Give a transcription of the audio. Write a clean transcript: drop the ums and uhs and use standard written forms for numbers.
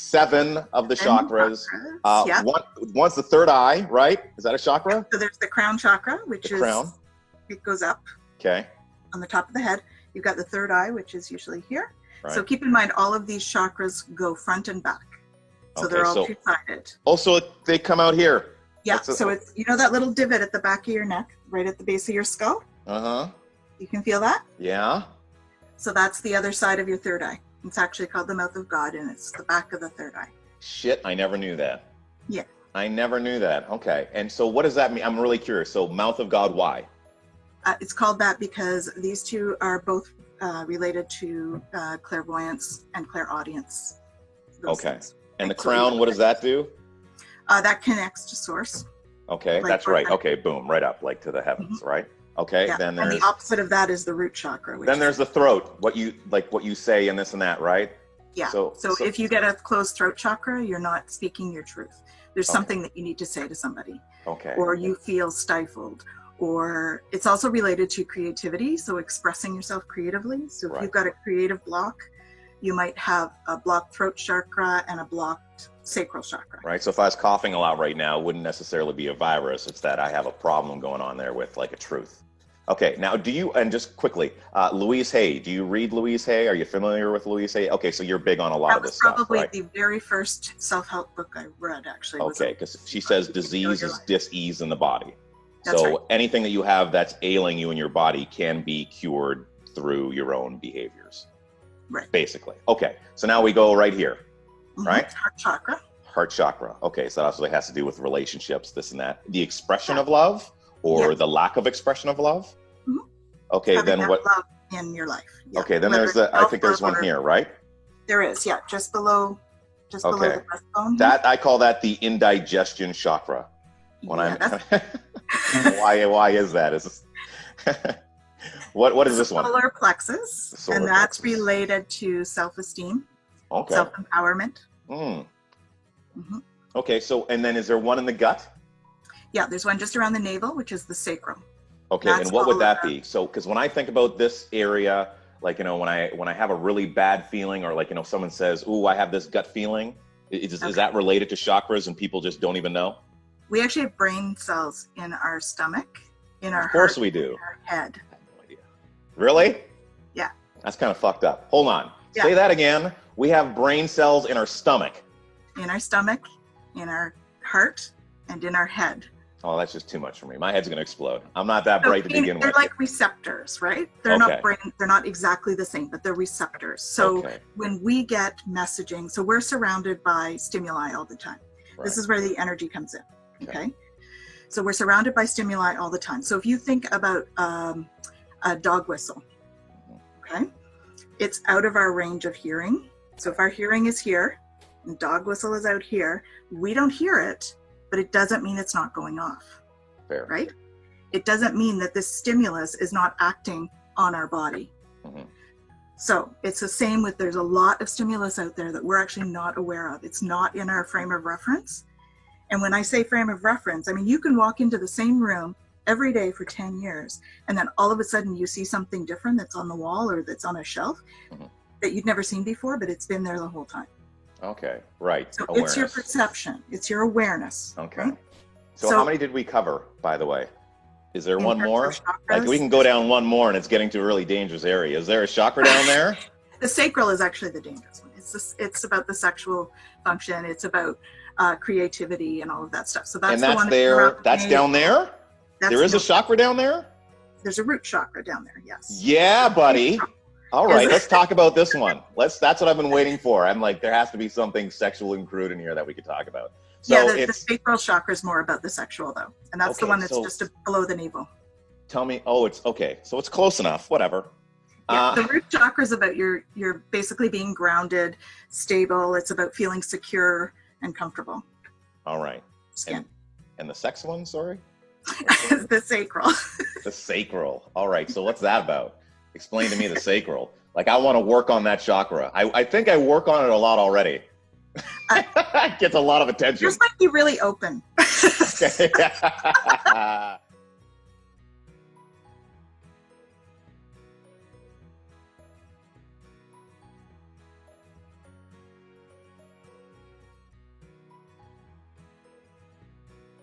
7 of the chakras. Yeah. One's the third eye, right? Is that a chakra? So there's the crown chakra, which is crown. It goes up. Okay. On the top of the head. You've got the third eye, which is usually here. Right. So keep in mind, all of these chakras go front and back. So okay, they're all two-sided. Also, they come out here. Yeah, so it's, you know that little divot at the back of your neck, right at the base of your skull? Uh-huh. You can feel that? Yeah. So that's the other side of your third eye. It's actually called the mouth of God, and it's the back of the third eye. Shit, I never knew that. Yeah. I never knew that. Okay, and so what does that mean? I'm really curious. So mouth of God, why? It's called that because these two are both related to clairvoyance and clairaudience. Okay. Things. And the crown, what does that do? That connects to source. Okay, like that's right. Okay, boom, right up, like to the heavens, right? Okay, yeah. then there's... And the opposite of that is the root chakra. Then there's the throat, what you say and this and that, right? Yeah, so if you get a closed throat chakra, you're not speaking your truth. There's something that you need to say to somebody. Okay. Or you feel stifled. Or it's also related to creativity, so expressing yourself creatively. So if you've got a creative block, you might have a blocked throat chakra and a blocked sacral chakra. Right, so if I was coughing a lot right now, it wouldn't necessarily be a virus. It's that I have a problem going on there with like a truth. Okay, now do you, and just quickly, Louise Hay, do you read Louise Hay? Are you familiar with Louise Hay? Okay, so you're big on a lot of this stuff, right? That was probably the very first self-help book I read, actually. Okay, because she says disease is dis-ease in the body. That's so right. Anything that you have that's ailing you in your body can be cured through your own behaviors. Right. Basically. Okay, so now we go right here, right? Heart chakra. Heart chakra. Okay, so that also has to do with relationships, this and that. The expression of love or the lack of expression of love? Okay, having then what? Love in your life. Yeah. Okay, then there's the, I think there's one here, right? There is, yeah, just below below the breastbone. That, I call that the indigestion chakra. When I'm, why is that? Is this, what is this one? Solar plexus, and that's related to self-esteem, self-empowerment. Okay, so, and then is there one in the gut? Yeah, there's one just around the navel, which is the sacrum. Okay, and what would that be? So, because when I think about this area, like, you know, when I have a really bad feeling, or like, you know, someone says, "Ooh, I have this gut feeling," is that related to chakras and people just don't even know? We actually have brain cells in our stomach, in our heart. Of course we do. In our head. I have no idea. Really? Yeah. That's kind of fucked up. Hold on. Yeah. Say that again. We have brain cells in our stomach. In our stomach, in our heart, and in our head. Oh, that's just too much for me. My head's going to explode. I'm not that bright to begin with. They're like receptors, right? They're not they're not exactly the same, but they're receptors. So when we get messaging, so we're surrounded by stimuli all the time. Right. This is where the energy comes in, okay? So we're surrounded by stimuli all the time. So if you think about a dog whistle, okay? It's out of our range of hearing. So if our hearing is here, and dog whistle is out here, we don't hear it, but it doesn't mean it's not going off. Fair. Right? It doesn't mean that this stimulus is not acting on our body. So it's the same with, there's a lot of stimulus out there that we're actually not aware of. It's not in our frame of reference. And when I say frame of reference, I mean, you can walk into the same room every day for 10 years, and then all of a sudden you see something different that's on the wall or that's on a shelf that you'd never seen before, but it's been there the whole time. Okay, right. So it's your perception. It's your awareness. Okay. Right? So how many did we cover, by the way? Is there one more? Like, we can go down one more and it's getting to a really dangerous area. Is there a chakra down there? The sacral is actually the dangerous one. It's about the sexual function. It's about creativity and all of that stuff. So that's the one there. That's down there? There is a chakra down there? There's a root chakra down there, yes. Yeah, buddy. All right, let's talk about this one. That's what I've been waiting for. I'm like, there has to be something sexual and crude in here that we could talk about. So yeah, the sacral chakra is more about the sexual, though. And that's the one that's just below the navel. Tell me, it's okay. So it's close enough, whatever. Yeah, the root chakra is about you're basically being grounded, stable. It's about feeling secure and comfortable. All right. And the sex one, sorry? The sacral. The sacral. All right, so what's that about? Explain to me the sacral. Like, I want to work on that chakra. I think I work on it a lot already. It gets a lot of attention. Just like you really open. Okay.